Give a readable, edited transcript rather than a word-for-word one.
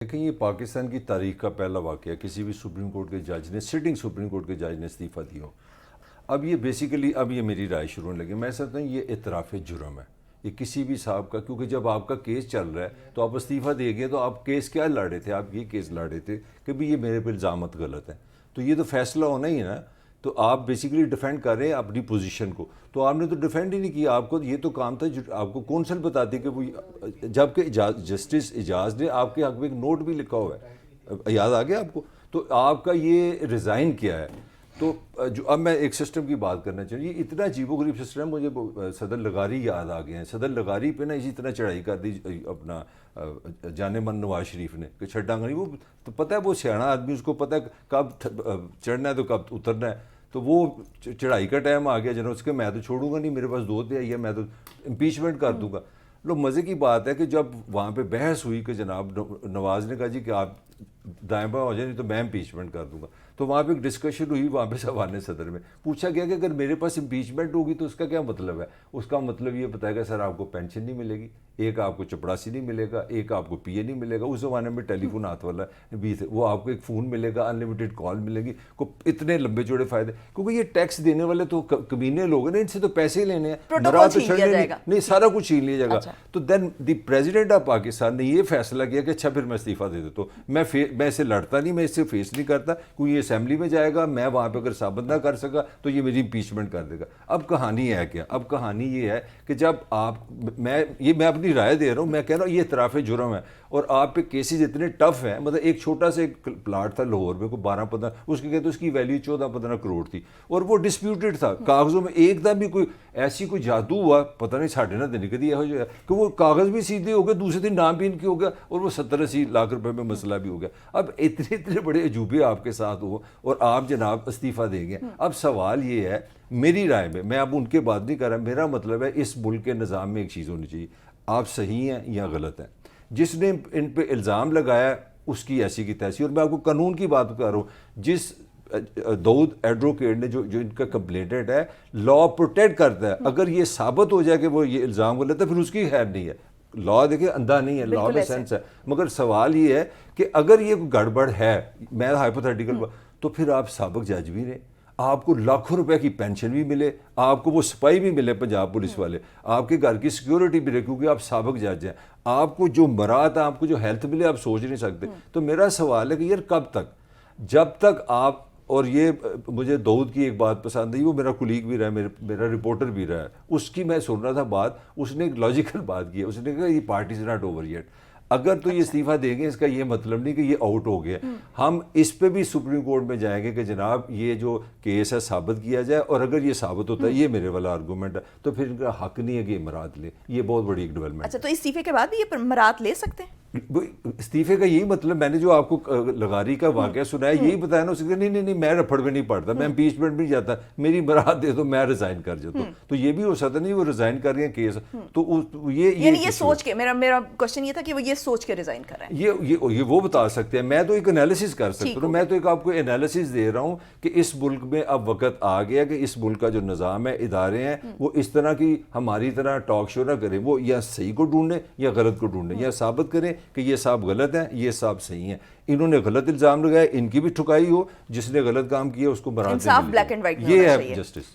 دیکھیں یہ پاکستان کی تاریخ کا پہلا واقعہ کسی بھی سپریم کورٹ کے جج نے سٹنگ سپریم کورٹ کے جج نے استعفیٰ دیا ہو. اب یہ بیسیکلی اب یہ میری رائے شروع ہونے لگی. میں سمجھتا ہوں یہ اعتراف جرم ہے. یہ کسی بھی صاحب کا، کیونکہ جب آپ کا کیس چل رہا ہے تو آپ استعفیٰ دے گئے تو آپ کیس کیا لڑے تھے؟ آپ یہ کیس لڑے تھے کہ بھی یہ میرے پہ الزامات غلط ہیں. تو یہ تو فیصلہ ہونا ہی ہے نا. تو آپ بیسیکلی ڈیفینڈ کر رہے ہیں اپنی پوزیشن کو. تو آپ نے تو ڈیفینڈ ہی نہیں کیا. آپ کو یہ تو کام تھا آپ کو کونسل بتاتی کہ وہ، جبکہ جسٹس اجاز نے آپ کے حق میں ایک نوٹ بھی لکھا ہوا ہے، یاد آ گیا آپ کو. تو آپ کا یہ ریزائن کیا ہے. تو جو اب میں ایک سسٹم کی بات کرنا چاہوں، یہ اتنا عجیب و غریب سسٹم ہے. مجھے صدر لغاری یاد آ گئے ہیں. صدر لغاری پہ نا اسی طرح چڑھائی کر دی اپنا جانے من نواز شریف نے کہ چھڈا گا نہیں. وہ تو پتہ ہے وہ سیاح آدمی، اس کو پتہ ہے کب چڑھنا ہے تو کب اترنا ہے. تو وہ چڑھائی کا ٹائم آ گیا جناب، اس کے میں تو چھوڑوں گا نہیں، میرے پاس دو آئی ہے، میں تو امپیچمنٹ کر دوں گا. لو مزے کی بات ہے کہ جب وہاں پہ بحث ہوئی کہ جناب نواز نے کہا جی کہ آپ دائیں بائیں ہو جائیں نہیں تو میں امپیچمنٹ کر دوں گا. تو وہاں پہ ایک ڈسکشن ہوئی، وہاں پہ سوال صدر میں پوچھا گیا کہ اگر میرے پاس امپیچمنٹ ہوگی تو اس کا کیا مطلب ہے؟ اس کا مطلب یہ بتائے گا سر آپ کو پینشن نہیں ملے گی، ایک آپ کو چپڑاسی نہیں ملے گا، ایک آپ کو پی اے نہیں ملے گا. اس زمانے میں ٹیلی فون ہاتھ والا بھی تھے، وہ آپ کو ایک فون ملے گا، ان لمیٹڈ کال ملے گی. اتنے لمبے چوڑے فائدے، کیونکہ یہ ٹیکس دینے والے تو کمینے لوگ ہیں نا، ان سے تو پیسے لینے ہیں، مراد تو چھڑنے نہیں، سارا کچھ چھین لیا جائے گا. تو دین دی پریزیڈنٹ آف پاکستان نے یہ فیصلہ کیا کہ اچھا پھر میں استعفیٰ دے دیتا ہوں. میں اسے لڑتا نہیں، میں اس سے فیس نہیں کرتا، کیونکہ یہ اسمبلی میں جائے گا، میں وہاں پہ اگر ثابت نہ کر سکا تو یہ میری امپیچمنٹ کر دے گا. اب کہانی ہے کیا؟ اب کہانی یہ ہے کہ جب میں اپنی رائے دے رہا ہوں، میں کہہ رہا ہوں یہ اعتراف جرم ہے. اور آپ پہ کیسز اتنے ٹف ہیں. مطلب ایک چھوٹا سا ایک پلاٹ تھا لاہور میں، کوئی 12-15، اس کے کہتے اس کی ویلیو 14-15 کروڑ تھی، اور وہ ڈسپیوٹڈ تھا کاغذوں میں. ایک دم بھی کوئی ایسی کوئی جادو ہوا، پتہ نہیں ساڑھے نہ دینے کدی یہ جو ہے کہ وہ کاغذ بھی سیدھے ہو گئے، دوسرے دن نام بھی ان کی ہو گیا، اور وہ 70-80 لاکھ روپے میں مسئلہ بھی ہو گیا. اب اتنے بڑے عجوبے آپ کے ساتھ ہو اور آپ جناب استعفیٰ دیں گے. اب سوال یہ ہے میری رائے میں اب ان کے بات نہیں کر رہا، میرا مطلب ہے اس ملک کے نظام میں ایک چیز ہونی چاہیے، آپ صحیح ہیں یا غلط ہیں. جس نے ان پہ الزام لگایا اس کی ایسی کی تیسی. اور میں آپ کو قانون کی بات کر رہا ہوں. جس داؤد ایڈوکیٹ نے جو ان کا کمپلینٹنٹ ہے، لا پروٹیکٹ کرتا ہے. اگر یہ ثابت ہو جائے کہ وہ یہ الزام غلط ہے پھر اس کی خیر نہیں ہے. لا دیکھیں اندھا نہیں ہے، لا میں سینس ہے. مگر سوال یہ ہے کہ اگر یہ گڑبڑ ہے، میں ہائپوتھیٹیکل، تو پھر آپ سابق جج بھی رہیں، آپ کو لاکھوں روپے کی پینشن بھی ملے، آپ کو وہ سپاہی بھی ملے پنجاب پولیس والے، آپ کے گھر کی سیکیورٹی بھی رہے کیونکہ آپ سابق جج ہیں، آپ کو جو مراد ہے، آپ کو جو ہیلتھ ملے آپ سوچ نہیں سکتے. تو میرا سوال ہے کہ یار کب تک؟ جب تک آپ، اور یہ مجھے داؤد کی ایک بات پسند ہے، وہ میرا کولیگ بھی رہا ہے، میرا رپورٹر بھی رہا ہے، اس کی میں سن رہا تھا بات. اس نے ایک لاجیکل بات کی ہے. اس نے کہا یہ party is not over yet. اگر تو یہ استعفیٰ دیں گے اس کا یہ مطلب نہیں کہ یہ آؤٹ ہو گیا. ہم اس پہ بھی سپریم کورٹ میں جائیں گے کہ جناب یہ جو کیس ہے ثابت کیا جائے، اور اگر یہ ثابت ہوتا ہے، یہ میرے والا آرگومنٹ ہے، تو پھر ان کا حق نہیں ہے کہ امارات لے. یہ بہت بڑی ایک ڈیولپمنٹ. اچھا، تو استعفے کے بعد بھی یہ امارات لے سکتے ہیں؟ استعفے کا یہی مطلب، میں نے جو آپ کو لغاری کا واقعہ سنایا یہی بتایا نا. اس نے نہیں میں رفڑ میں نہیں پڑتا، میں امپیچمنٹ بھی نہیں جاتا، میری برات دے دو میں ریزائن کر جاتا ہوں. تو یہ بھی ہو سکتا نہیں وہ ریزائن کر رہے ہیں کیس. تو یہ سوچ کے میرا کوشچن یہ تھا کہ وہ یہ سوچ کے ریزائن کر رہے ہیں. یہ وہ بتا سکتے ہیں. میں تو ایک انالیسس کر سکتا ہوں. میں تو ایک آپ کو انالیسس دے رہا ہوں کہ اس ملک میں اب وقت آ گیا کہ اس ملک کا جو نظام ہے، ادارے ہیں، وہ اس طرح کی ہماری طرح ٹاک شو نہ کریں. وہ یا صحیح کو ڈھونڈیں یا غلط کو ڈھونڈیں، یا ثابت کریں کہ یہ صاحب غلط ہیں، یہ صاحب صحیح ہیں. انہوں نے غلط الزام لگایا، ان کی بھی ٹھکائی ہو، جس نے غلط کام کیا اس کو برات انصاف بلیک اینڈ وائٹ یہ ہے جسٹس.